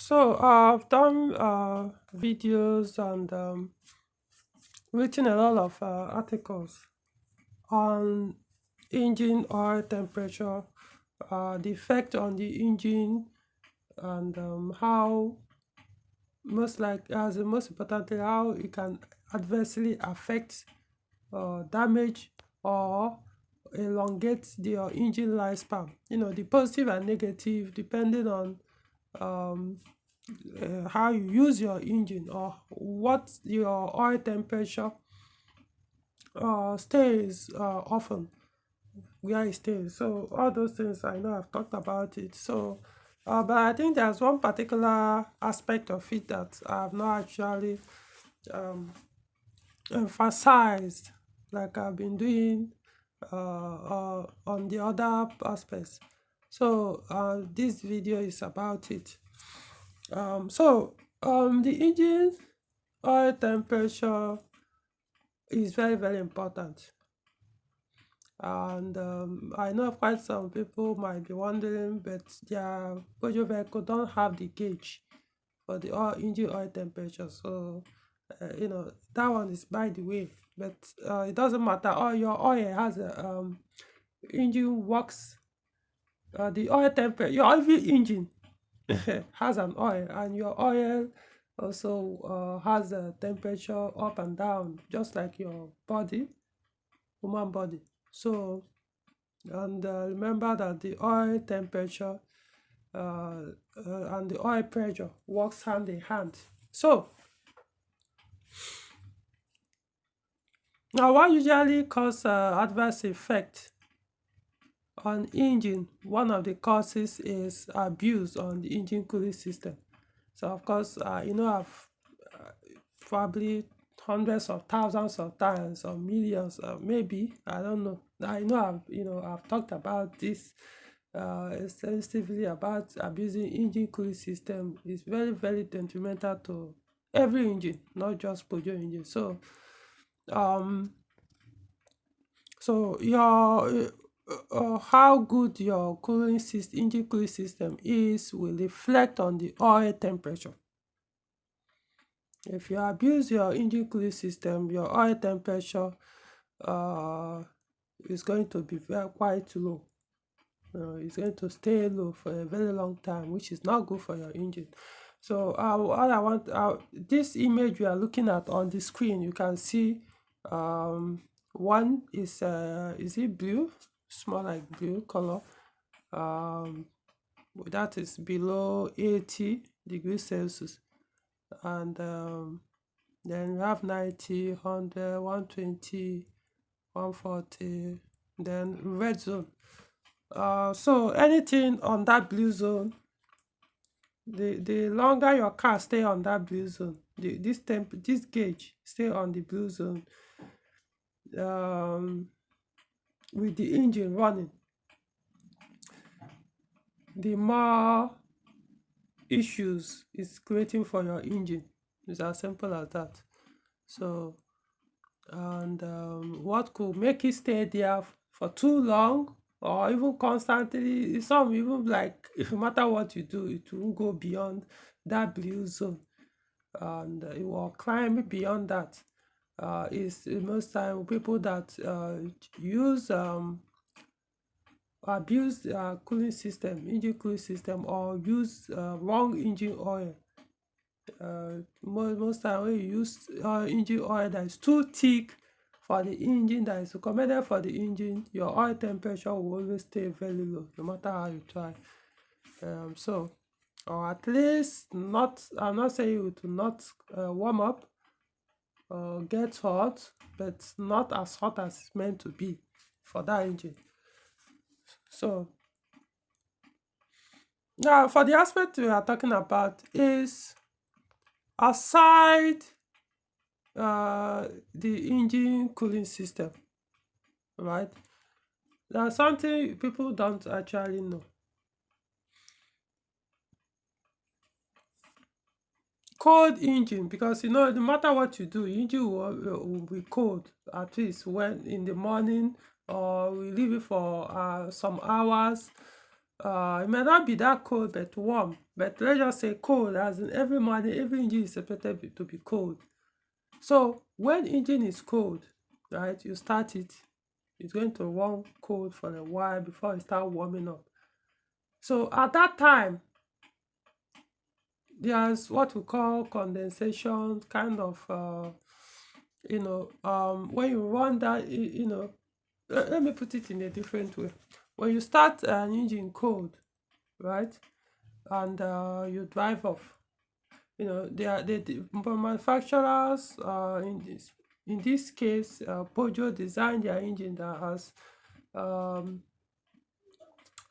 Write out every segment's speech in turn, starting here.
So I've done videos and written a lot of articles on engine oil temperature, the effect on the engine, and how most importantly, how it can adversely affect, damage, or elongate your engine lifespan. The positive and negative depending on um, how you use your engine or what your oil temperature stays often, where it stays. So all those things I know I've talked about it. So, but I think there's one particular aspect of it that I've not actually um, emphasized, like I've been doing on the other aspects. So this video is about it. The engine oil temperature is very, very important. And I know quite some people might be wondering, but their Peugeot vehicle don't have the gauge for the engine oil temperature. So, that one is by the way. But it doesn't matter. All your oil has a engine works. The oil temperature, your every engine has an oil, and your oil also has a temperature up and down, just like your body, human body. So, and remember that the oil temperature and the oil pressure works hand in hand. So, now what usually cause adverse effect on engine? One of the causes is abuse on the engine cooling system. So of course, I've probably hundreds of thousands of times or millions, maybe, I don't know. I know I've talked about this extensively about abusing engine cooling system. Is very, very detrimental to every engine, not just Peugeot engine. Um so your how good your engine cooling system is will reflect on the oil temperature. If you abuse your engine cooling system, your oil temperature is going to be quite low. It's going to stay low for a very long time, which is not good for your engine. So this image you are looking at on the screen, you can see one is it blue, small like blue color. That is below 80 degrees Celsius, and then we have 90, 100, 120, 140, then red zone. So anything on that blue zone, the longer your car stay on that blue zone, this gauge stay on the blue zone, with the engine running, the more issues it's creating for your engine. It's as simple as that. So, and what could make it stay there for too long or even constantly, some even like no matter what you do, it won't go beyond that blue zone, and it will climb beyond that. Is most time people that use abuse cooling system, engine cooling system, or use wrong engine oil. Most time when you use engine oil that is too thick for the engine, that is recommended for the engine, your oil temperature will always stay very low no matter how you try. So, or at least not, I'm not saying you to not warm up or get hot, but not as hot as it's meant to be for that engine. So now for the aspect we are talking about is, aside the engine cooling system, right? There's something people don't actually know. Cold engine, because no matter what you do, engine will be cold, at least when in the morning, or we leave it for some hours, It may not be that cold but warm, but let's just say cold, as in every morning every engine is expected to be cold. So when engine is cold, right, you start it, it's going to run cold for a while before it start warming up. So at that time, there's what we call condensation, kind of, when you run that, let me put it in a different way. When you start an engine cold, right, and you drive off, the manufacturers, in this case, Peugeot designed their engine that has, um,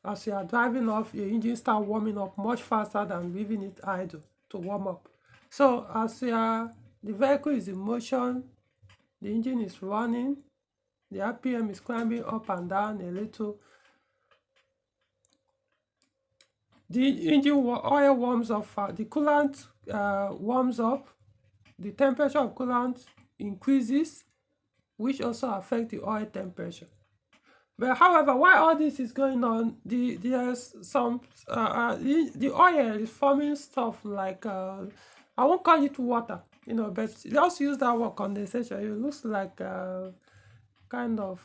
as you are driving off, your engine start warming up much faster than leaving it idle to warm up. So the vehicle is in motion, the engine is running, the RPM is climbing up and down a little. The engine oil warms up, the coolant warms up, the temperature of coolant increases, which also affect the oil temperature. But however, while all this is going on, there's some the oil is forming stuff like, I won't call it water, but just use that word condensation. It looks like kind of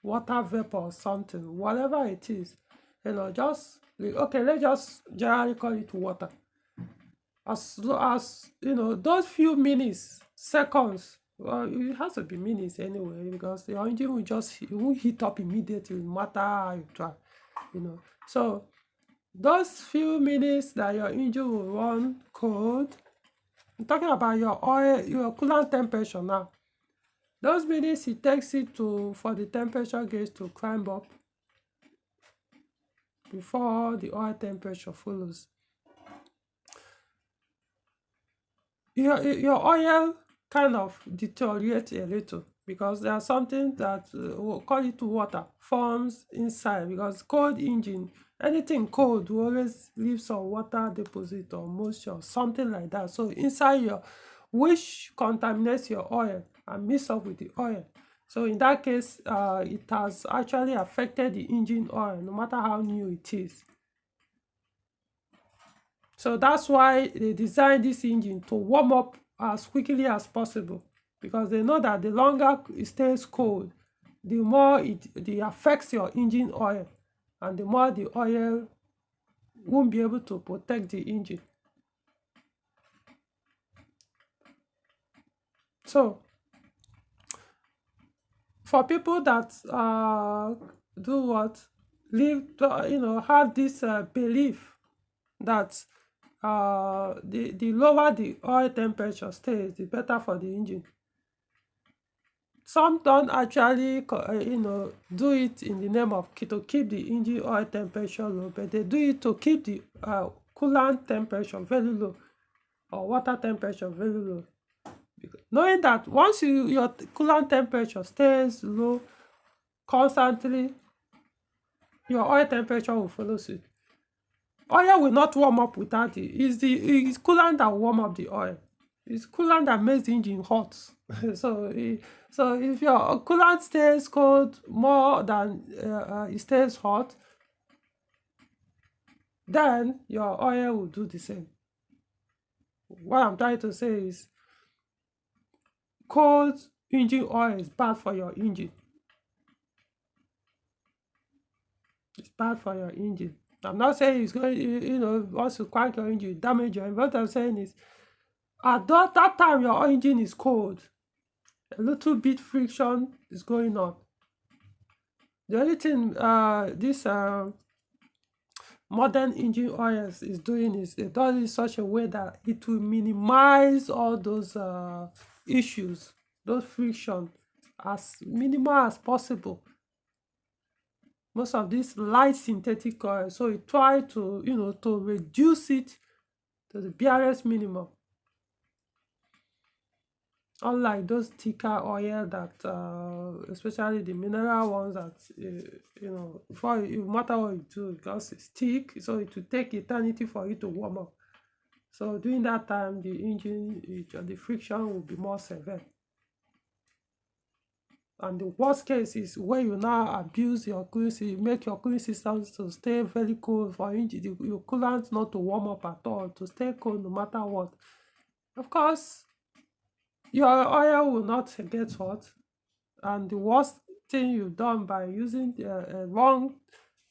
water vapor or something, whatever it is. Just okay. Let's just generally call it water. As those few minutes, seconds, well, it has to be minutes anyway, because the engine it won't heat up immediately, no matter how you try. So those few minutes that your engine will run cold, I'm talking about your oil, your coolant temperature now. Those minutes it takes it for the temperature gauge to climb up before the oil temperature follows. Your oil kind of deteriorates a little, because there's something that, we'll call it water, forms inside, because cold engine, anything cold will always leave some water deposit or moisture, something like that. So inside which contaminates your oil and mix up with the oil. So in that case, it has actually affected the engine oil, no matter how new it is. So that's why they designed this engine to warm up as quickly as possible, because they know that the longer it stays cold, the more it affects your engine oil, and the more the oil won't be able to protect the engine. So for people that do what live, have this belief that the lower the oil temperature stays, the better for the engine. Some don't actually do it in the name of to keep the engine oil temperature low, but they do it to keep the coolant temperature very low, or water temperature very low, knowing that once your coolant temperature stays low constantly, your oil temperature will follow suit. Oil will not warm up without it. It's coolant that will warm up the oil. It's coolant that makes the engine hot. so if your coolant stays cold more than it stays hot, then your oil will do the same. What I'm trying to say is, cold engine oil is bad for your engine. It's bad for your engine. I'm not saying it's going, once you crank your engine, damage your engine. What I'm saying is, at that time your engine is cold, a little bit friction is going on. The only thing this modern engine oils is doing is they do it in such a way that it will minimize all those issues, those friction, as minimal as possible. Most of these light synthetic oil, so it try to to reduce it to the barest minimum, unlike those thicker oil that especially the mineral ones that before no matter what you do, because it's thick, so it will take eternity for it to warm up. So during that time, the engine, the friction will be more severe. And the worst case is when you now abuse your cooling system, you make your cooling system to stay very cold for engine, your coolant not to warm up at all, to stay cold no matter what. Of course, your oil will not get hot. And the worst thing you've done by using a wrong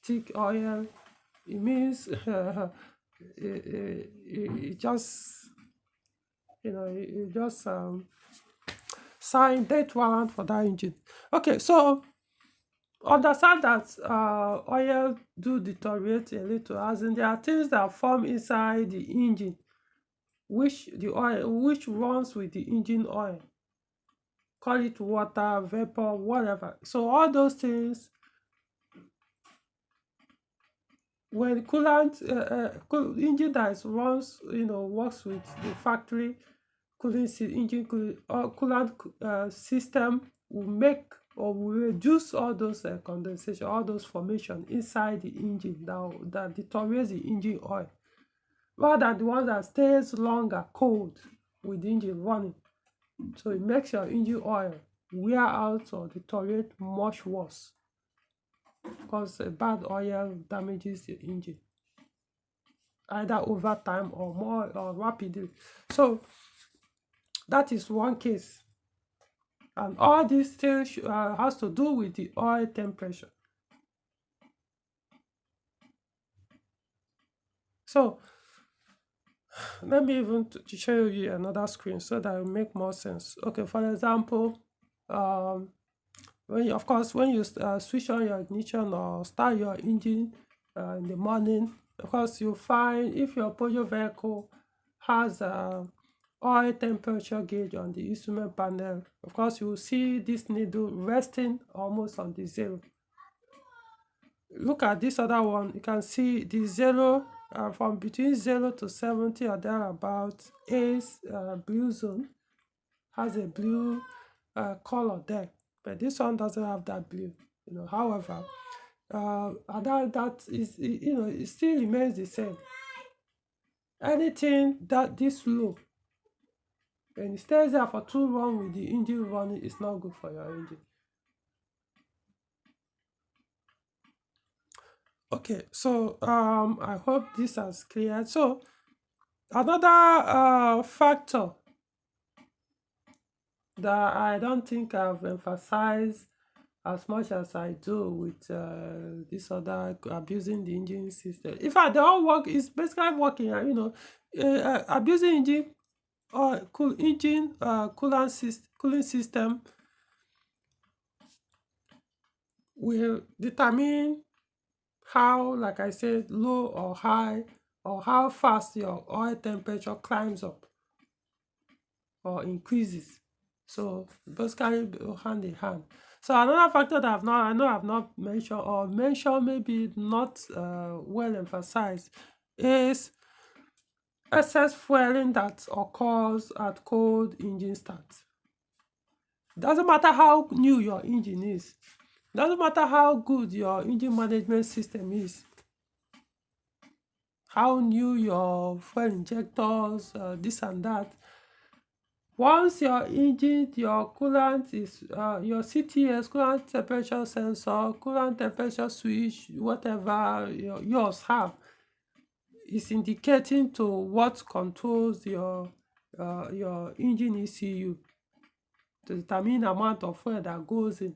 thick oil, it means it just, it just sign death warrant for that engine. Okay, so understand that oil do deteriorate a little, as in there are things that form inside the engine, which runs with the engine oil. Call it water, vapor, whatever. So all those things, when coolant, engine that runs, works with the factory engine coolant system, will make or will reduce all those condensation, all those formation inside the engine that deteriorates the engine oil, rather than the one that stays longer cold with the engine running. So it makes your engine oil wear out or deteriorate much worse, because a bad oil damages the engine either over time or more or rapidly. So that is one case. And all these things has to do with the oil temperature. So let me even to show you another screen so that it will make more sense. Okay, for example, when you switch on your ignition or start your engine in the morning, of course you find, if your Peugeot vehicle has oil temperature gauge on the instrument panel, of course you will see this needle resting almost on the zero. Look at this other one, you can see the zero, from between 0 to 70 or thereabout is blue zone, has a blue color there, but this one doesn't have that blue. However, that is, it still remains the same. Anything that this low, and it stays there for too long with the engine running, is not good for your engine. Okay, so I hope this has cleared. So another factor that I don't think I've emphasized as much as I do with this other abusing the engine system. In fact, they all work. It's basically working. Abusing engine or cooling system will determine how, like I said, low or high, or how fast your oil temperature climbs up or increases. So basically go hand in hand. So another factor that I know I've not mentioned, or mentioned maybe not well emphasized, is excess fueling that occurs at cold engine start. Doesn't matter how new your engine is, doesn't matter how good your engine management system is, how new your fuel injectors, this and that. Once your engine, your coolant is, your CTS, coolant temperature sensor, coolant temperature switch, whatever yours have, is indicating to what controls your engine ECU to determine the amount of fuel that goes in,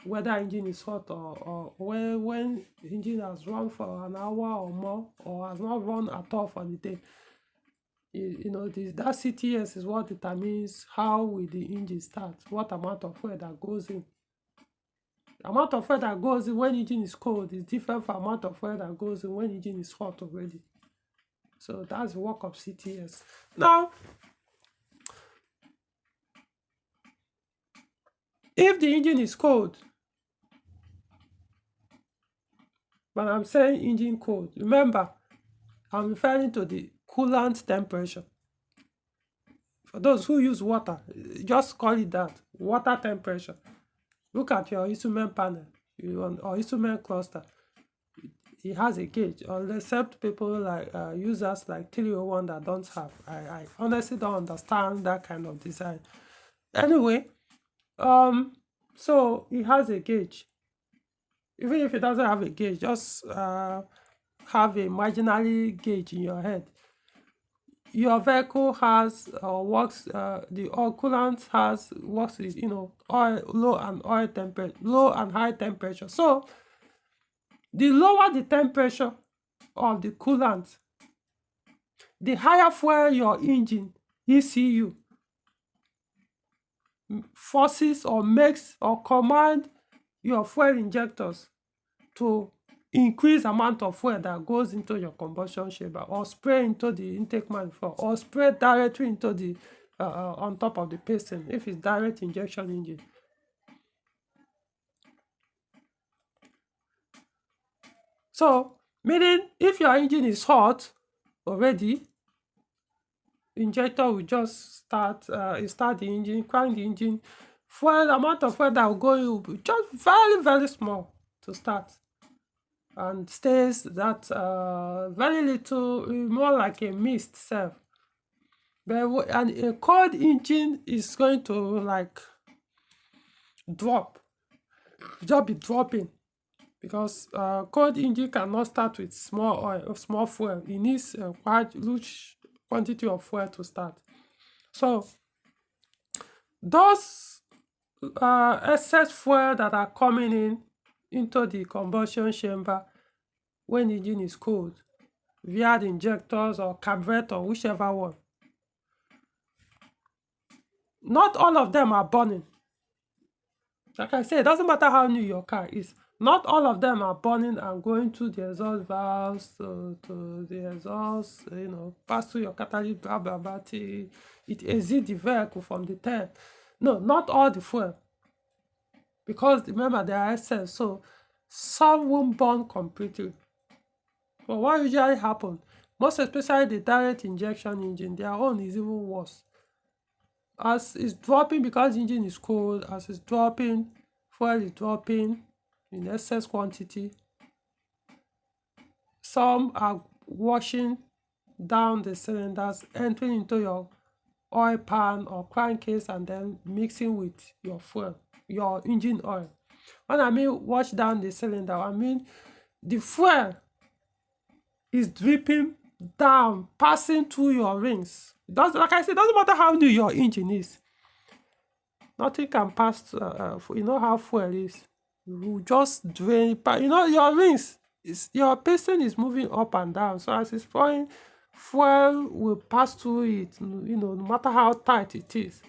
whether engine is hot or when engine has run for an hour or more, or has not run at all for the day. That CTS is what determines how will the engine start, what amount of fuel that goes in. The amount of fuel that goes in when engine is cold is different from amount of fuel that goes in when engine is hot already. So that's the work of CTS. Now, if the engine is cold, when I'm saying engine cold, remember, I'm referring to the coolant temperature. For those who use water, just call it that, water temperature. Look at your instrument panel or instrument cluster. It has a gauge, except people like users like 301 that don't have. I honestly don't understand that kind of design. Anyway, So it has a gauge. Even if it doesn't have a gauge, just have a imaginary gauge in your head. Your vehicle has works. The oil coolant has works with oil, low and high temperature. So the lower the temperature of the coolant, the higher fuel your engine ECU forces or makes or command your fuel injectors to increase amount of fuel that goes into your combustion chamber, or spray into the intake manifold, or spray directly into the on top of the piston if it's direct injection engine. So meaning if your engine is hot already, injector will just start the engine, crank the engine. Fuel amount of fuel that will go in will be just very, very small to start, and stays that very little, more like a mist self. But and a cold engine is going to like drop, just be dropping, because cold engine cannot start with small oil or small fuel. It needs a quite large quantity of fuel to start. So those excess fuel that are coming into the combustion chamber when the engine is cold via the injectors or carburetor, whichever one, not all of them are burning. Like I said, it doesn't matter how new your car is. Not all of them are burning and going through the exhaust valves to the exhaust, pass through your catalytic, blah, blah, blah, till it exits the vehicle from the tank. No, not all the fuel. Because remember, they are excess, so some won't burn completely. But what usually happens, most especially the direct injection engine, their own is even worse. As it's dropping because the engine is cold, as it's dropping, fuel is dropping in excess quantity. Some are washing down the cylinders, entering into your oil pan or crankcase, and then mixing with your fuel, your engine oil. When I mean wash down the cylinder, I mean the fuel is dripping down, passing through your rings. Like I said, it doesn't matter how new your engine is. Nothing can pass. You know how fuel is. You just drain. Your rings, your piston is moving up and down. So as it's pouring, fuel will pass through it. No matter how tight it is.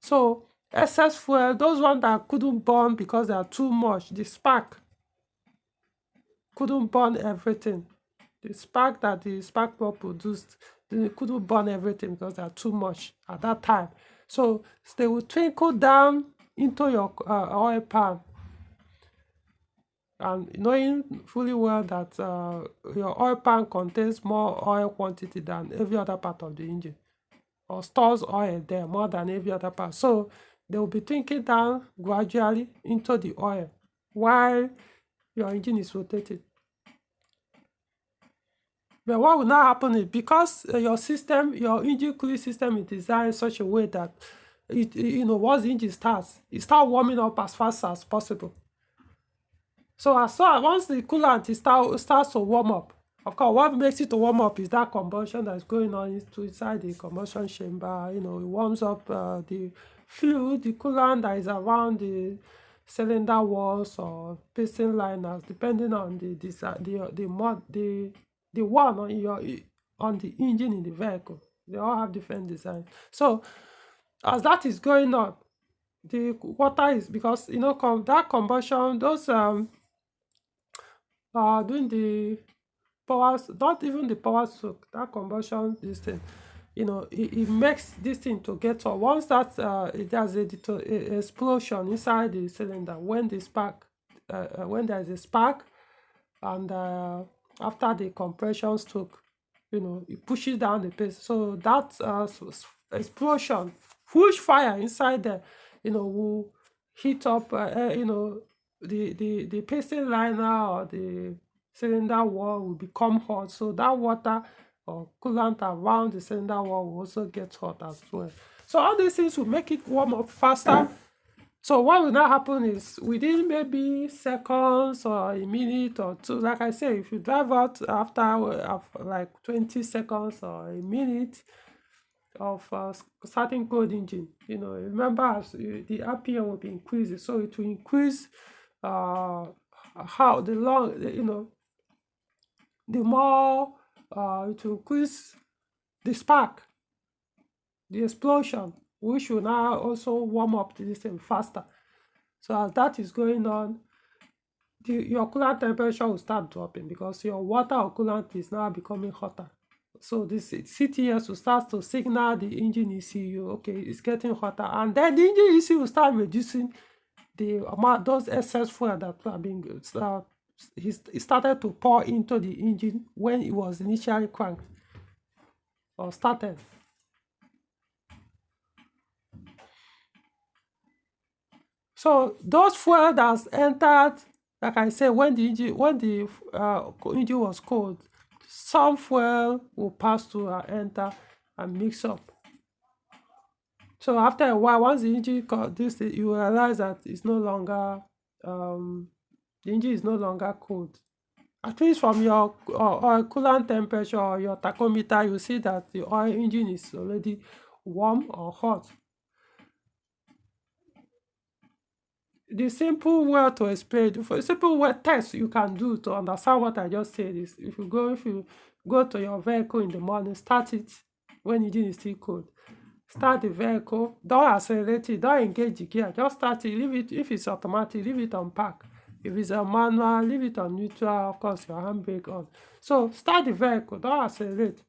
So excess fuel, those ones that couldn't burn because they are too much, the spark couldn't burn everything. The spark that the spark plug produced, they couldn't burn everything because they are too much at that time. So they will trickle down into your oil pan, and knowing fully well that your oil pan contains more oil quantity than every other part of the engine, or stores oil there more than every other part. So they will be trickling down gradually into the oil while your engine is rotating. But what will now happen is, because your engine cooling system is designed in such a way that once the engine starts, it starts warming up as fast as possible. So once the coolant starts to warm up, of course, what makes it to warm up is that combustion that is going on inside the combustion chamber. It warms up the fluid, the coolant that is around the cylinder walls or piston liners, depending on the one on the engine in the vehicle. They all have different designs. So as that is going on, the water is, because that combustion, those doing the power, not even the power stroke, that combustion, this thing, it makes this thing to get hot. Once that there's a explosion inside the cylinder, when there is a spark, and after the compression stroke, it pushes down the pace. So that explosion, huge fire inside there, will heat up, the piston liner or the cylinder wall will become hot. So that water or coolant around the cylinder wall will also get hot as well. So all these things will make it warm up faster So what will now happen is within maybe seconds or a minute or two, like I say, if you drive out after like 20 seconds or a minute of starting cold engine, remember the RPM will be increasing, so it will increase how the long, the more it will increase the spark, the explosion, which will now also warm up the system faster. So as that is going on, your coolant temperature will start dropping because your water or coolant is now becoming hotter. So this CTS will start to signal the engine ECU, okay, it's getting hotter, and then the engine ECU will start reducing the amount, those excess fuel that are being it started to pour into the engine when it was initially cranked or started. So those fuel that's entered, like I said, when the engine was cold, some fuel will pass through and enter and mix up. So after a while, once the engine you realize that it's no longer the engine is no longer cold. At least from your oil coolant temperature or your tachometer, you see that the oil engine is already warm or hot. The simple way to explain, for a simple way test you can do to understand what I just said is if you go to your vehicle in the morning, start it when engine is still cold. Start the vehicle, don't accelerate it, don't engage the gear, just start it, leave it. If it's automatic, leave it on park. If it's a manual, leave it on neutral, of course your handbrake on. So start the vehicle, don't accelerate.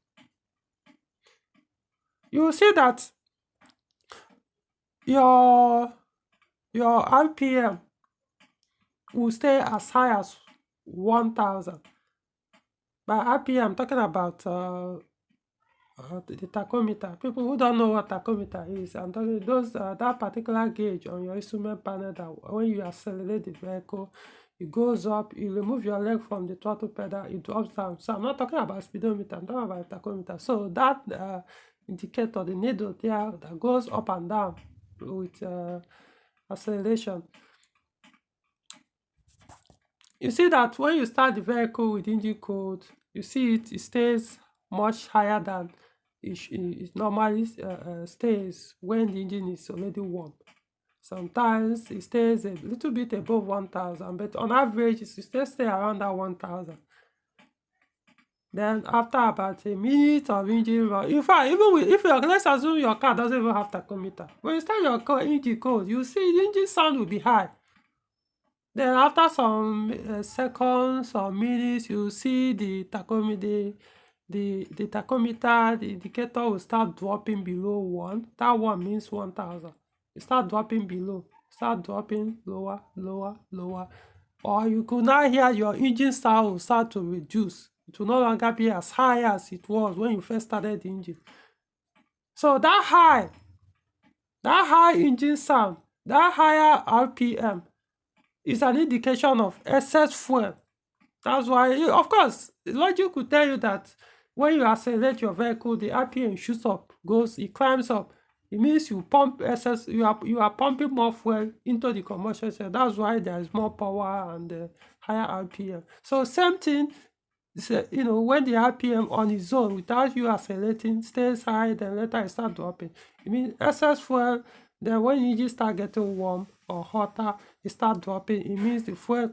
You will see that your RPM will stay as high as 1000. By RPM, I'm talking about the tachometer. People who don't know what tachometer is, I'm talking those that particular gauge on your instrument panel that when you accelerate the vehicle, it goes up. You remove your leg from the throttle pedal, it drops down. So I'm not talking about speedometer, I'm talking about tachometer. So that indicator, the needle there that goes up and down with acceleration. You see that when you start the vehicle with engine cold, you see it stays much higher than it normally stays when the engine is already warm. Sometimes it stays a little bit above 1000, but on average it still stay around that 1000. Then after about a minute of engine run, in fact, let's assume your car doesn't even have tachometer. When you start your car engine cold, you see the engine sound will be high. Then after some seconds or minutes, you see the tachometer, the indicator will start dropping below 1. That 1 means 1000. It start dropping below, start dropping lower, lower, lower. Or you could now hear your engine sound will start to reduce. It will no longer be as high as it was when you first started the engine. So that high engine sound, that higher RPM, is an indication of excess fuel. That's why, of course, logic could tell you that when you accelerate your vehicle, the RPM shoots up, it climbs up. It means you pump excess, you are pumping more fuel into the combustion cell. That's why there is more power and higher RPM. So same thing, when the RPM on its own, without you accelerating, stays high, then later it starts dropping. It means excess fuel. Then when engine start getting warm or hotter, it start dropping. It means the fuel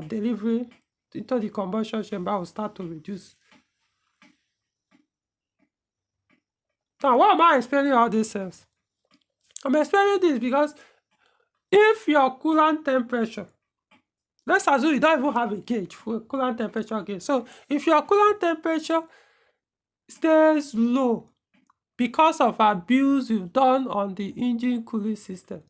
delivery into the combustion chamber will start to reduce. Now, why am I explaining all these things? I'm explaining this because if your coolant temperature, let's assume you don't even have a gauge for coolant temperature gauge. So if your coolant temperature stays low because of abuse you've done on the engine cooling system,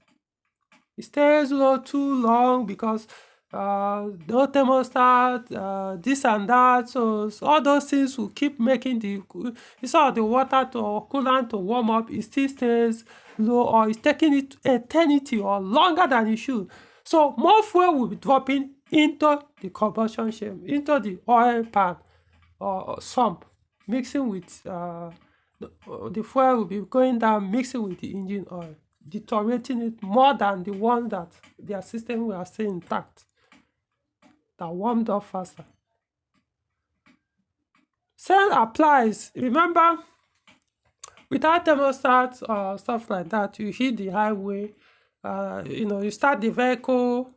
it stays low too long because no thermostat, this and that, so all those things will keep making instead of the water or coolant to warm up, it still stays low, or it's taking it eternity or longer than it should. So more fuel will be dropping into the combustion chamber, into the oil pan or sump, mixing with the fuel will be going down, mixing with the engine oil. deteriorating it more than the one that their system were still intact, that warmed up faster. Same applies. Remember, without thermostat or stuff like that, you hit the highway, you start the vehicle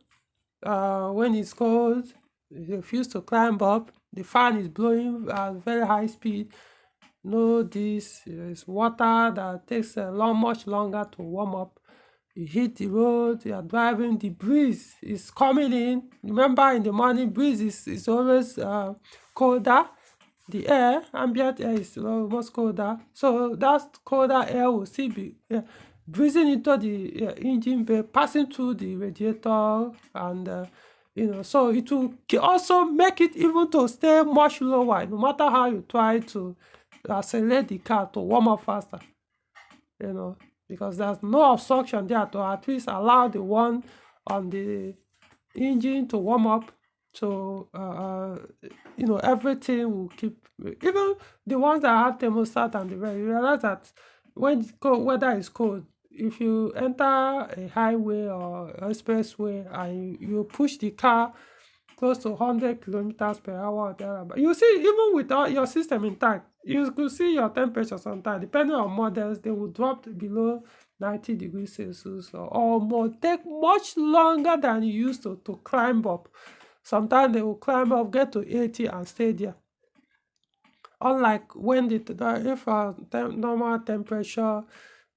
when it's cold, you refuse to climb up, the fan is blowing at very high speed. No, this is water that takes much longer to warm up. You hit the road, you are driving, the breeze is coming in. Remember, in the morning, breeze is always colder. The air, ambient air, is almost colder. So that colder air will still be breathing into the engine bay, passing through the radiator, and so it will also make it even to stay much lower, no matter how you try to accelerate the car to warm up faster, because there's no obstruction there to at least allow the one on the engine to warm up. So everything will keep, even the ones that have thermostat and the rest. You realize that when weather is cold, if you enter a highway or expressway and you push the car close to 100 kilometers per hour, you see, even with all your system intact, you could see your temperature sometimes, depending on models, they will drop below 90 degrees Celsius, or more, take much longer than you used to climb up. Sometimes they will climb up, get to 80 and stay there. Unlike when normal temperature,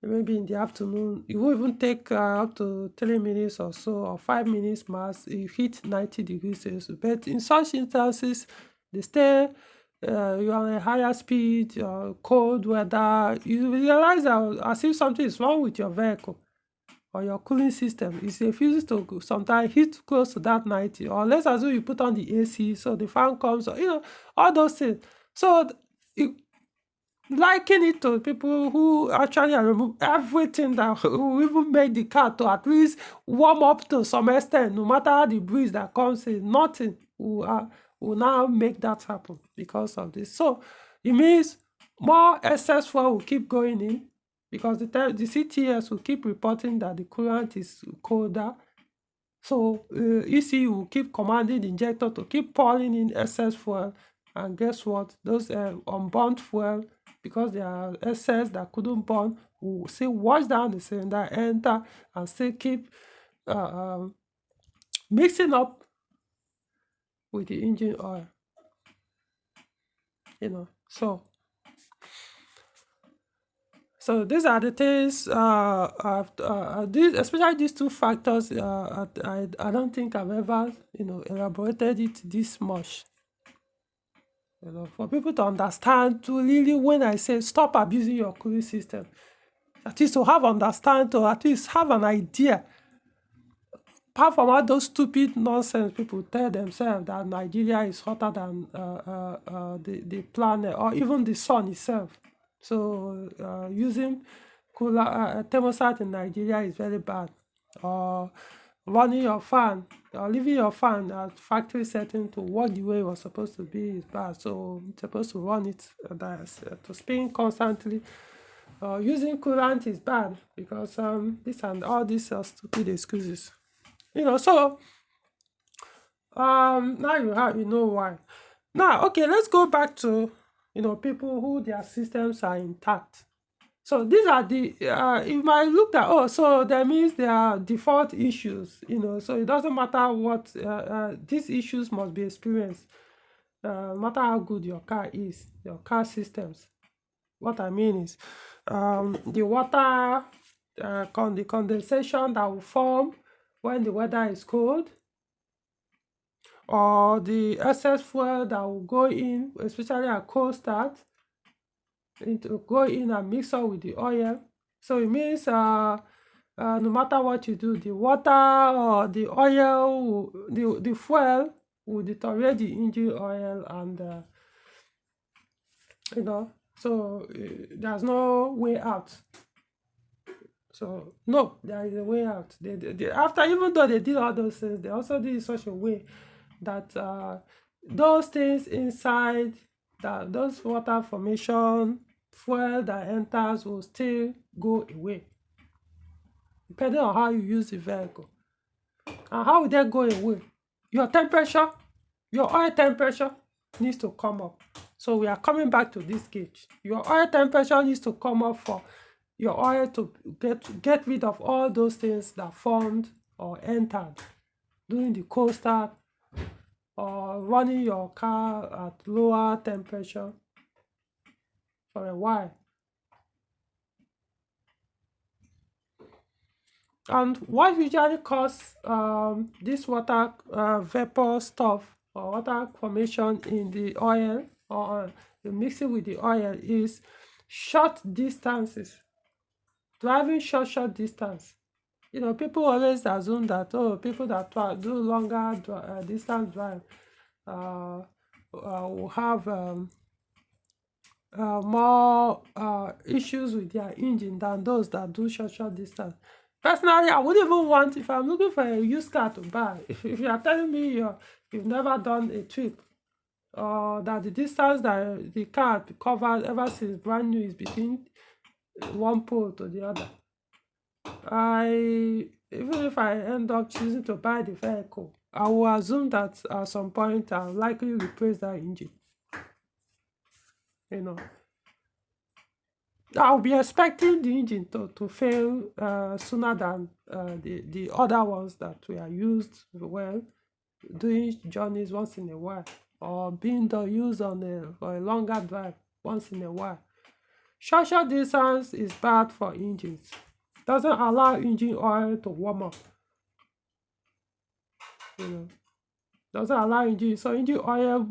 maybe in the afternoon, it will even take up to 3 minutes or so, or 5 minutes max, you hit 90 degrees Celsius. But in such instances, they stay, you're on a higher speed, cold weather, you realize that as if something is wrong with your vehicle or your cooling system. It refuses to sometimes hit close to that 90, or let's assume you put on the AC, so the fan comes, all those things. So liken it to people who actually remove everything that will even make the car to at least warm up to some extent, no matter the breeze that comes in, nothing will now make that happen because of this. So it means more excess fuel will keep going in, because the CTS will keep reporting that the coolant is colder. So ECU will keep commanding the injector to keep pouring in excess fuel, and guess what? Those unburnt fuel, because they are excess that couldn't burn, will still wash down the cylinder, enter, and still keep mixing up with the engine oil. So these are the things, especially these two factors. I don't think I've ever elaborated it this much. For people to understand, to really, when I say stop abusing your cooling system, at least to have understand, to at least have an idea. Apart from all those stupid nonsense people tell themselves that Nigeria is hotter than the planet or even the sun itself. So using cooler thermostat in Nigeria is very bad. Or running your fan or leaving your fan at factory setting to work the way it was supposed to be is bad. So it's supposed to run it to spin constantly. Using coolant is bad, because this and all these are stupid excuses. So now you know why. Now, okay, let's go back to people who their systems are intact. So these are the you might look at, so that means there are default issues, so it doesn't matter what these issues must be experienced, no matter how good your car is, your car systems. What I mean is the water, the condensation that will form when the weather is cold, or the excess fuel that will go in, especially at cold start, it will go in and mix up with the oil. So it means no matter what you do, the water or the oil, the fuel will deteriorate the engine oil, and so there's no way out. So no, there is a way out. After, even though they did all those things, they also did it in such a way that those things inside, that those water formation, fuel that enters will still go away. depending on how you use the vehicle. And how will they go away? Your temperature, your oil temperature needs to come up. So we are coming back to this gauge. Your oil temperature needs to come up for your oil to get rid of all those things that formed or entered during the cold start or running your car at lower temperature for a while. And what usually cause this water vapor stuff or water formation in the oil or the mixing with the oil is short distances, driving short distance. People always assume that, oh, people that do longer distance drive uh, will have more issues with their engine than those that do short distance. Personally, I wouldn't even want, if I'm looking for a used car to buy, if you are telling me you've never done a trip, or that the distance that the car covered ever since brand new is between one pole to the other, even if I end up choosing to buy the vehicle, I will assume that at some point I'll likely replace that engine. You know, I'll be expecting the engine to fail sooner than the other ones that we are used well doing journeys once in a while, or being used for a longer drive once in a while. Short distance is bad for engines. Doesn't allow engine oil to warm up. You know, doesn't allow engine. So engine oil,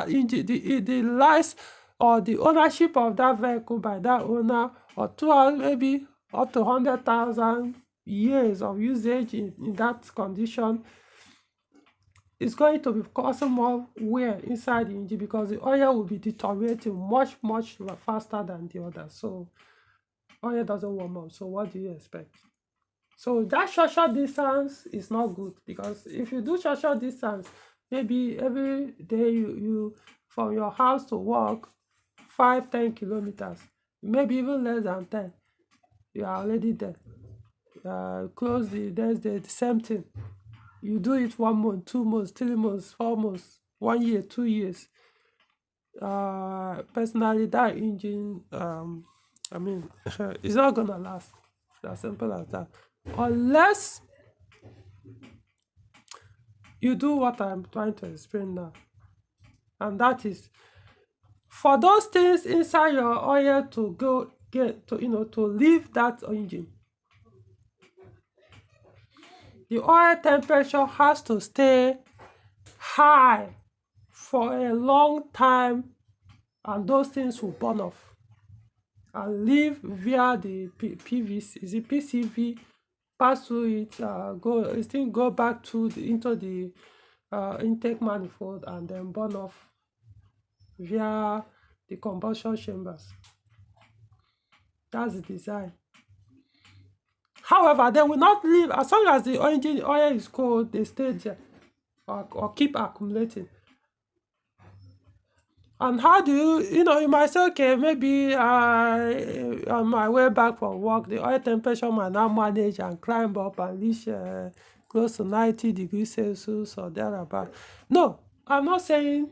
engine the life or the ownership of that vehicle by that owner, or maybe up to 100,000 years of usage in that condition, is going to be causing more wear inside the engine because the oil will be deteriorating much faster than the other. So oil doesn't warm up. So what do you expect? So that short distance is not good, because if you do short distance, maybe every day you from your house to work 5-10 kilometers, maybe even less than 10, you are already there. Close the same thing. You do it 1 month, 2 months, 3 months, 4 months, 1 year, 2 years. Personally, that engine, it's not gonna last. It's as simple as that. Unless you do what I'm trying to explain now. And that is, for those things inside your oil to to leave that engine, the oil temperature has to stay high for a long time, and those things will burn off and leave via the PVC, is it PCV, pass through it, go back into the intake manifold, and then burn off via the combustion chambers. That's the design. However, they will not leave as long as the engine oil is cold. They stay there or keep accumulating. And how do you might say, okay, maybe on my way back from work, the oil temperature might now manage and climb up and reach close to 90 degrees Celsius or thereabout. No, I'm not saying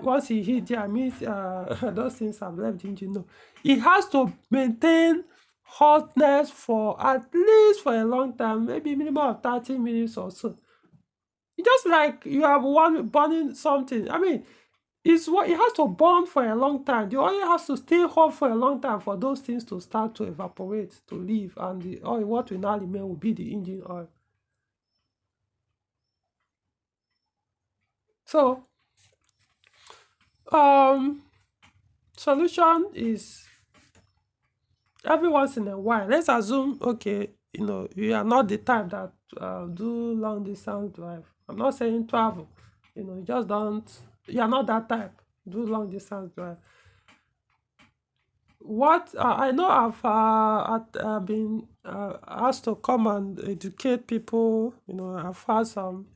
once it hit there means those things have left the engine. No, it has to maintain hotness for at least for a long time, maybe minimum of 30 minutes or so. It's just like you have burning something. It has to burn for a long time. The oil has to stay hot for a long time for those things to start to evaporate, to leave, and the oil, what will now remain, will be the engine oil. So, solution is every once in a while. Let's assume, okay, you are not the type that do long distance drive. I'm not saying travel. You just don't. You are not that type. Do long distance drive. What I know, I've been asked to come and educate people. I've had some.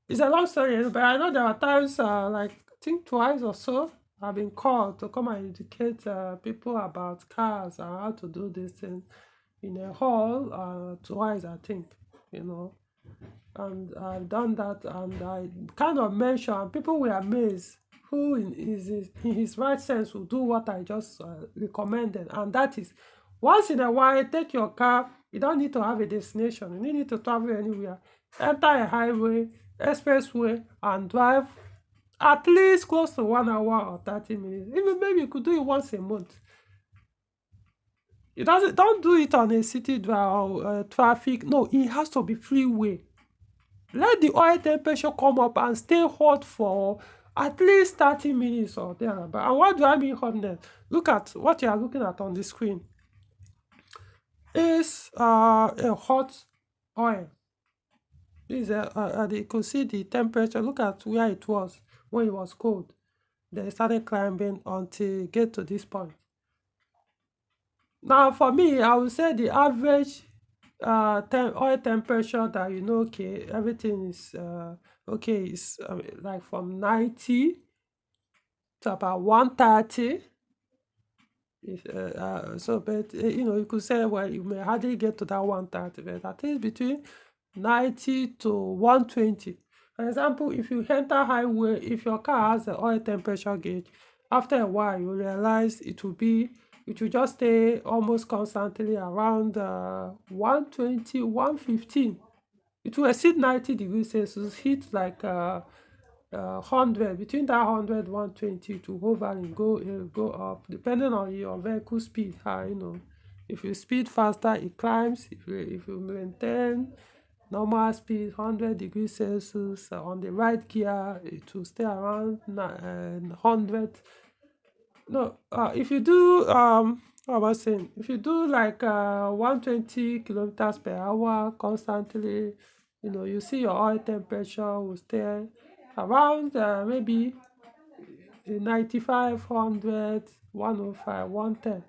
It's a long story, but I know there are times, like I think twice or so, I've been called to come and educate people about cars and how to do this thing. in a hall twice, I think, you know. And I've done that, and I kind of mentioned, and people were amazed. Who in his right sense will do what I just recommended, and that is once in a while take your car. You don't need to have a destination. You don't need to travel anywhere. Enter a highway, expressway, and drive at least close to 1 hour or 30 minutes. Even maybe you could do it once a month. It doesn't. Don't do it on a city drive or traffic. No, it has to be freeway. Let the oil temperature come up and stay hot for at least 30 minutes or thereabout. And what do I mean hotness? Look at what you are looking at on the screen. Is a hot oil. This you could see the temperature. Look at where it was when it was cold. Then it started climbing until it get to this point. Now, for me, I would say the average oil temperature that okay, everything is okay, is like from 90 to about 130. But you could say, well, you may hardly get to that 130, but at least between 90 to 120. For example, if you enter highway, if your car has the oil temperature gauge, after a while you realize it will just stay almost constantly around 120, 115. It will exceed 90 degrees Celsius, hit like 100, between that 100 120 to hover and go up depending on your vehicle speed. If you speed faster, it climbs. If you maintain normal speed 100 degrees Celsius on the right gear, it will stay around 100. No, if you do what am I saying? If you do like 120 kilometers per hour constantly, you see your oil temperature will stay around maybe 95, 100, 105, 110.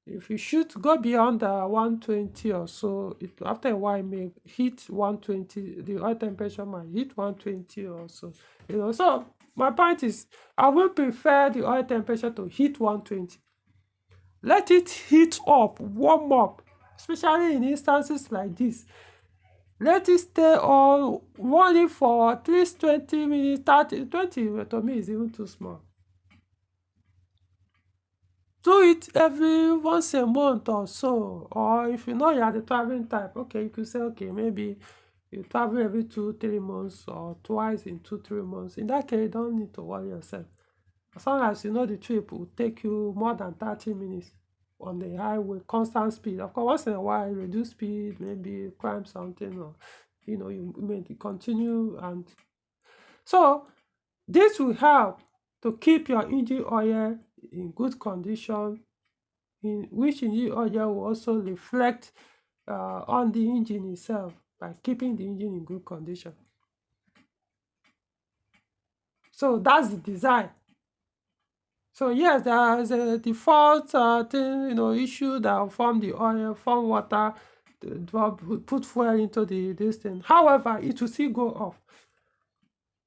If you shoot go beyond 120 or so, after a while it may hit 120. The oil temperature might hit 120 or so. So my point is, I will prefer the oil temperature to hit 120. Let it heat up, warm up, especially in instances like this. Let it stay on running for at least 20 minutes, 30, 20 to me is even too small. Do it every once a month or so. Or if you know you are the traveling type, okay, you could say, okay, maybe you travel every 2-3 months or twice in 2-3 months. In that case, you don't need to worry yourself. As long as you know the trip will take you more than 30 minutes on the highway, constant speed. Of course, once in a while, reduce speed, maybe climb something, or you may continue. And so this will help to keep your engine oil in good condition, in which engine oil will also reflect on the engine itself by keeping the engine in good condition. So that's the design. So yes, there is a default issue that will form the oil, form water, put fuel into this thing. However, it will still go off.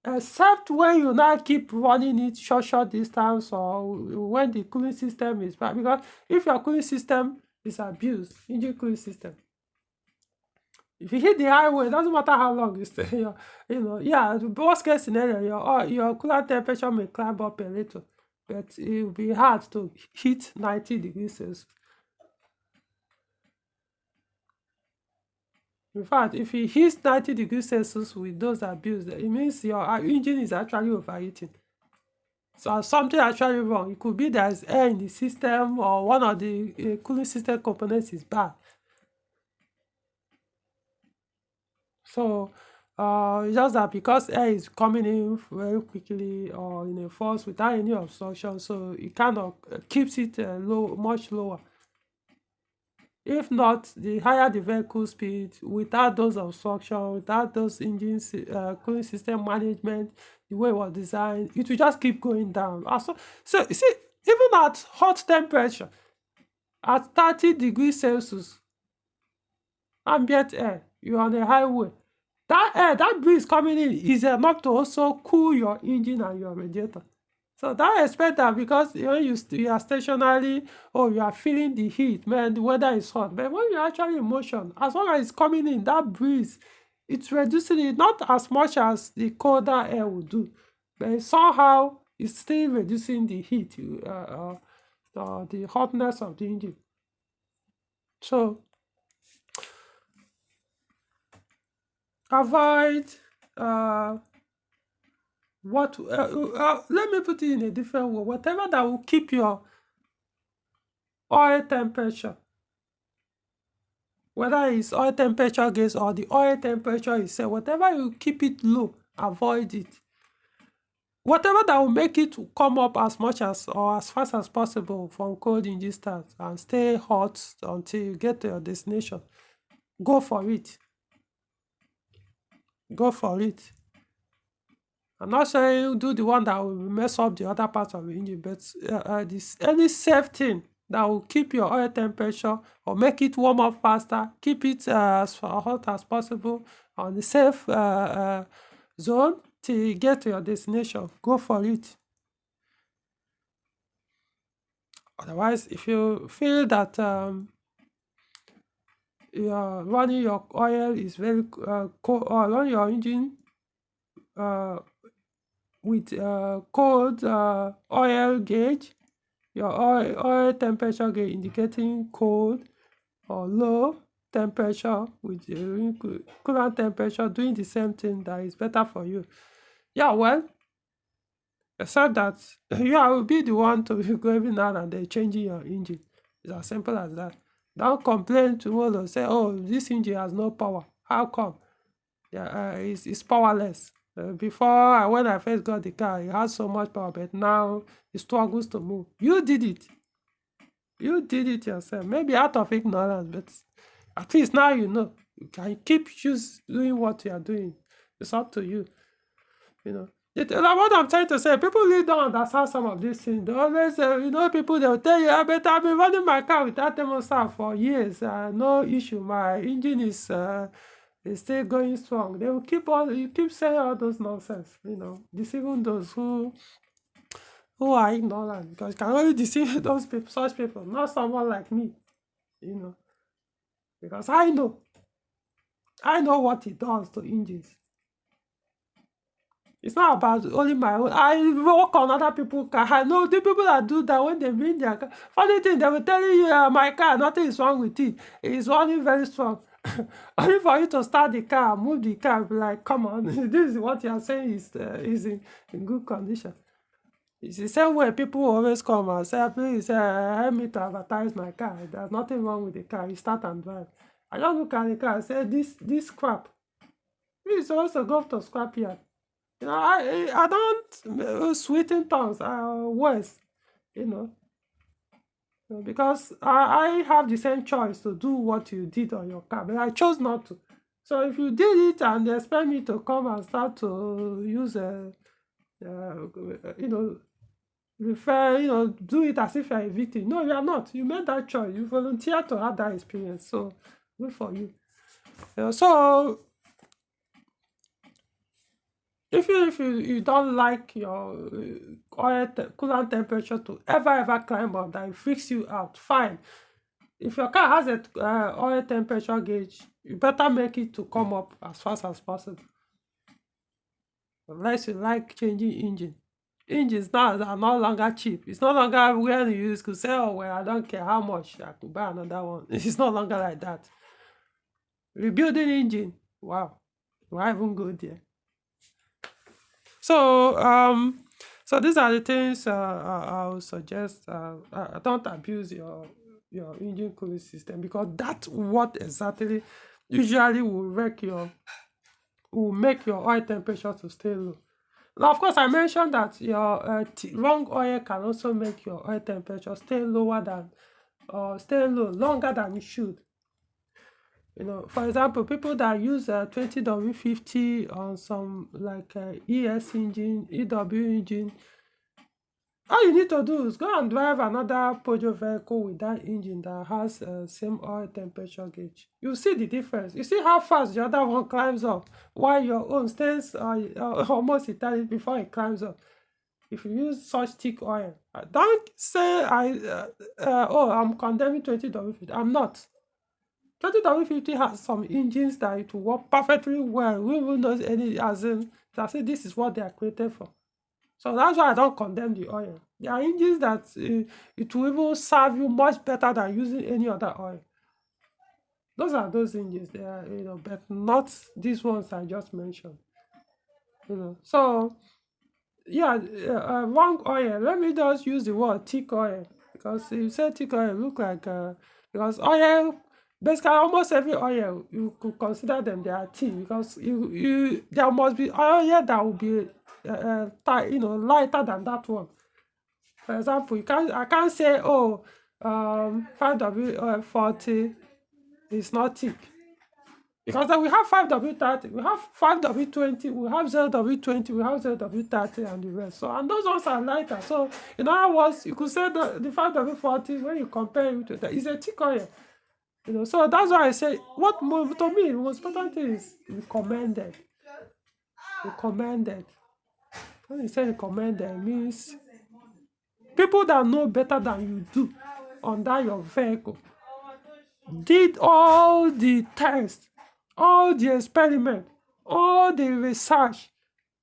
Except when you now keep running it short distance, or when the cooling system is bad. Because if your cooling system is abused, engine cooling system, if you hit the highway, it doesn't matter how long you stay. The worst case scenario, your coolant temperature may climb up a little, but it will be hard to hit 90 degrees Celsius. In fact, if it hits 90 degrees Celsius with those abused, it means your engine is actually overheating. So something actually wrong. It could be there's air in the system, or one of the cooling system components is bad. So just that because air is coming in very quickly or in a force without any obstruction, so it kind of keeps it much lower. If not, the higher the vehicle speed, without those obstructions, without those engines, cooling system management, the way it was designed, it will just keep going down. So you see, even at hot temperature, at 30 degrees Celsius, ambient air, you're on a highway, that air, that breeze coming in is enough to also cool your engine and your radiator. So that expect that because when you are stationary or you are feeling the heat, man, the weather is hot. But when you're actually in motion, as long as it's coming in, that breeze, it's reducing it not as much as the colder air will do, but somehow it's still reducing the heat, the hotness of the engine. So avoid uh, let me put it in a different way. Whatever that will keep your oil temperature, whether it's oil temperature gauge or the oil temperature itself, whatever you keep it low, avoid it. Whatever that will make it come up as much as or as fast as possible from cold engine start and stay hot until you get to your destination, go for it. Go for it. I'm not saying do the one that will mess up the other parts of the engine, but any safe thing that will keep your oil temperature or make it warm up faster, keep it as hot as possible on the safe zone till you get to your destination. Go for it. Otherwise, if you feel that you're running your oil is very cold, or run your engine uh, with cold oil gauge, your oil temperature gauge indicating cold or low temperature with coolant temperature doing the same thing, that is better for you. Yeah, well, except that you will be the one to be going now and then changing your engine. It's as simple as that. Don't complain tomorrow, say, oh, this engine has no power. How come? Yeah, it's powerless. Before, when I first got the car, it had so much power, but now it struggles to move. You did it. You did it yourself. Maybe out of ignorance, but at least now you know. You can keep just doing what you are doing. It's up to you. You know. What I'm trying to say, people really don't understand some of these things. They always say, people, they'll tell you, but I've been running my car without thermostat for years. No issue. My engine is still going strong. They will you keep saying all those nonsense, deceiving those who are ignorant, because you can only deceive those people, such people, not someone like me, you know, because I know what it does to engines. It's not about only my own. I work on other people's car. I know the people that do that when they bring their car. Funny thing, they will tell you, my car, nothing is wrong with it. It's running very strong. Only for you to start the car, move the car, be like, come on, this is what you are saying is in good condition. It's the same way people always come and say, please help me to advertise my car. There's nothing wrong with the car. You start and drive. I just look at the car and say, this crap. You're supposed to go to scrap yard. I don't sweeten tongues worse, you know, because I have the same choice to do what you did on your car, but I chose not to. So if you did it and expect me to come and start to use do it as if you're a victim. No, you are not. You made that choice. You volunteered to have that experience. So good for you. So if you don't like your coolant temperature to ever climb up, that it freaks you out, fine. If your car has a oil temperature gauge, you better make it to come up as fast as possible. Unless you like changing engine. Engines now are no longer cheap. It's no longer where you used to say, oh, well, I don't care how much, I could buy another one. It's no longer like that. Rebuilding engine, wow, why even go there? So these are the things I would suggest. Don't abuse your engine cooling system, because that's what exactly usually will make your oil temperature to stay low. Now, of course, I mentioned that your wrong oil can also make your oil temperature stay stay low longer than it should. For example, people that use 20W50 on some like ES engine, EW engine, all you need to do is go and drive another Peugeot vehicle with that engine that has same oil temperature gauge. You see the difference. You see how fast the other one climbs up, while your own stays almost eternity before it climbs up. if you use such thick oil. Don't say oh, I'm condemning 20W50. I'm not. 20W50 has some engines that it will work perfectly well. We even know any, as in, I say this is what they are created for. So that's why I don't condemn the oil. There are engines that it will even serve you much better than using any other oil. Those are those engines. They are, but not these ones I just mentioned. So yeah, wrong oil. Let me just use the word thick oil, because if you say thick oil, look like because oil, basically almost every oil you could consider them they are thick, because you there must be oil that will be lighter than that one. For example, I can't say, oh, 5W40 is not thick, because then we have 5W30, we have 5W20, we have 0W20, we have 0W30 and the rest. So, and those ones are lighter. So in other words, you could say the 5W40, when you compare it to that, is a thick oil. So that's why I say, to me, the most important thing is recommended. Recommended. When you say recommended, means people that know better than you do under your vehicle did all the tests, all the experiment, all the research,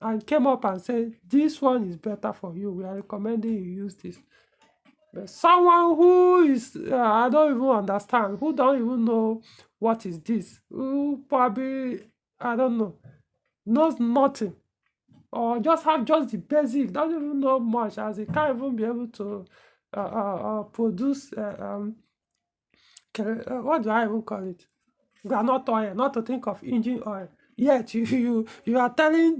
and came up and said, this one is better for you. We are recommending you use this. But someone who is, I don't even understand, who don't even know what is this, who probably, I don't know, knows nothing, or just have just the basic, doesn't even know much, as he can't even be able to produce what do I even call it? Groundnut oil, not to think of engine oil. Yet you are telling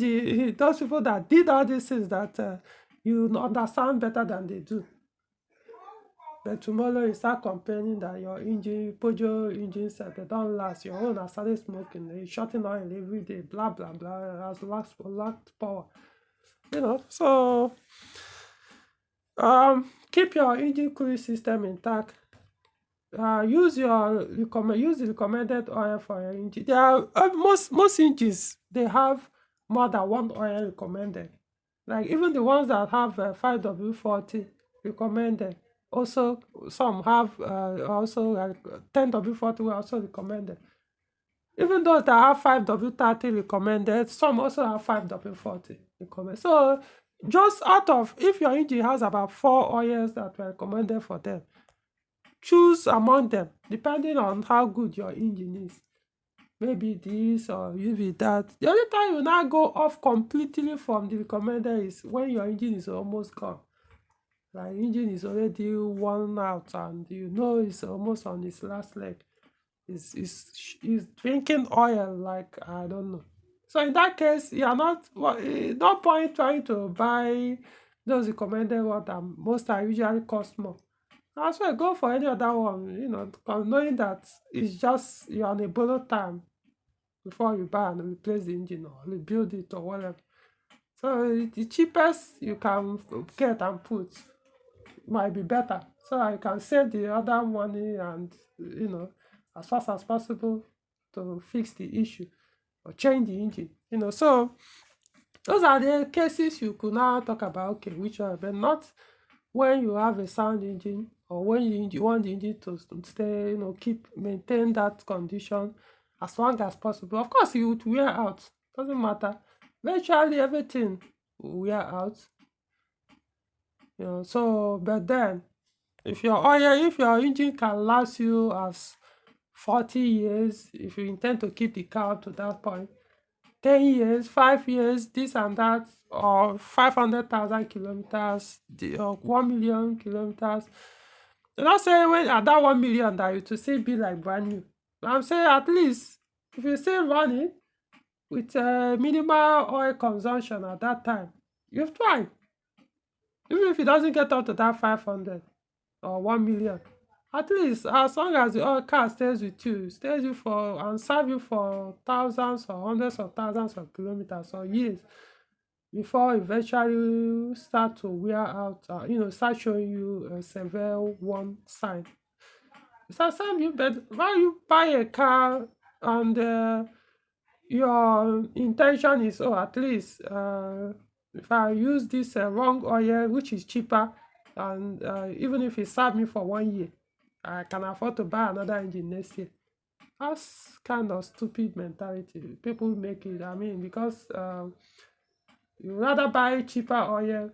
those people that did all these things that you understand better than they do. But tomorrow you start complaining that your engine, Peugeot engine set, they don't last. Your own has started smoking. You shutting oil every day. Blah blah blah. Has lacked power. So keep your engine cooling system intact. Use the recommended oil for your engine. There are most engines, they have more than one oil recommended. Like even the ones that have 5W40 recommended. Also, some have also 10W40 will also recommended. Even those that have 5W30 recommended, some also have 5W40 recommended. So just out of, if your engine has about 4 oils that were recommended for them, choose among them depending on how good your engine is. Maybe this or maybe that. The only time you now go off completely from the recommended is when your engine is almost gone. Like engine is already worn out and it's almost on its last leg. Is drinking oil like I don't know. So in that case, you are not no point trying to buy those recommended ones that most are usually cost more. As well, go for any other one, knowing that it's just you're on a borrowed time before you buy and replace the engine or rebuild it or whatever. So the cheapest you can get and put might be better. So I can save the other money and, as fast as possible to fix the issue or change the engine. So those are the cases you could now talk about, okay, which one, but not when you have a sound engine or when you want the engine to stay, maintain that condition as long as possible. Of course, it would wear out. Doesn't matter. Eventually, everything will wear out. So, but then, if your engine can last you as 40 years, if you intend to keep the car up to that point, 10 years, 5 years, this and that, or 500,000 kilometers, or 1 million kilometers. You're not saying when at that 1 million that it will still be like brand new. I'm saying at least if you still running with minimal oil consumption at that time, you've tried. Even if it doesn't get up to that 500 or 1 million, at least as long as the oil car stays with you, stays you for and serve you for thousands or hundreds of thousands of kilometers or years before eventually start to wear out, start showing you a severe one sign. It's same you, but when you buy a car and your intention is, at least If I use this wrong oil, which is cheaper, and even if it served me for 1 year, I can afford to buy another engine next year. That's kind of stupid mentality. People make it, I mean, because you rather buy cheaper oil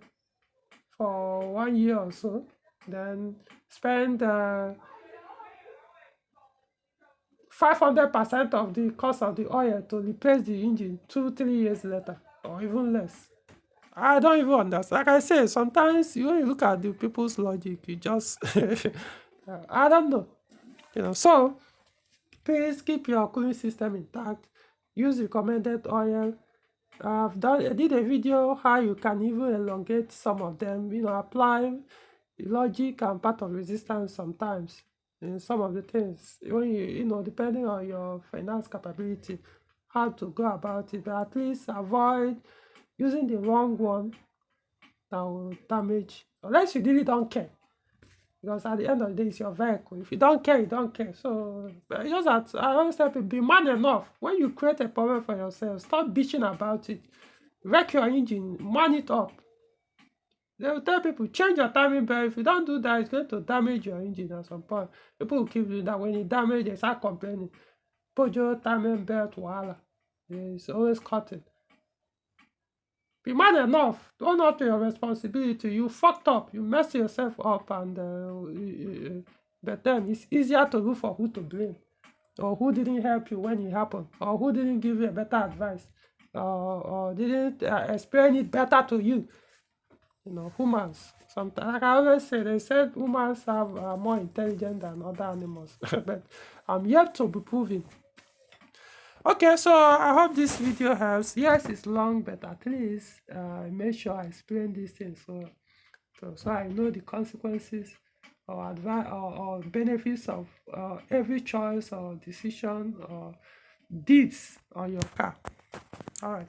for 1 year or so than spend 500% of the cost of the oil to replace the engine 2 3 years later, or even less. I don't even understand. Like I say, sometimes when you look at the people's logic, you just I don't know. So please keep your cooling system intact. Use recommended oil. I did a video how you can even elongate some of them, apply logic and part of resistance sometimes in some of the things. When depending on your finance capability, how to go about it, but at least avoid using the wrong one that will damage, unless you really don't care. Because at the end of the day, it's your vehicle. If you don't care, you don't care. So, but it's just that I always tell people, be man enough. When you create a problem for yourself, stop bitching about it. Wreck your engine, man it up. They will tell people, change your timing belt. If you don't do that, it's going to damage your engine at some point. People will keep doing that. When it damages, they start complaining. Peugeot timing belt, wahala. It's always cutting. Be man enough. Own up to your responsibility. You fucked up. You messed yourself up, and but then it's easier to look for who to blame, or who didn't help you when it happened, or who didn't give you a better advice, or didn't explain it better to you. Humans. Sometimes, like I always say, they said humans are more intelligent than other animals, but I'm yet to be proven. Okay, so I hope this video helps. Yes, it's long, but at least I make sure I explain these things so I know the consequences or advice or benefits of every choice or decision or deeds on your car. All right.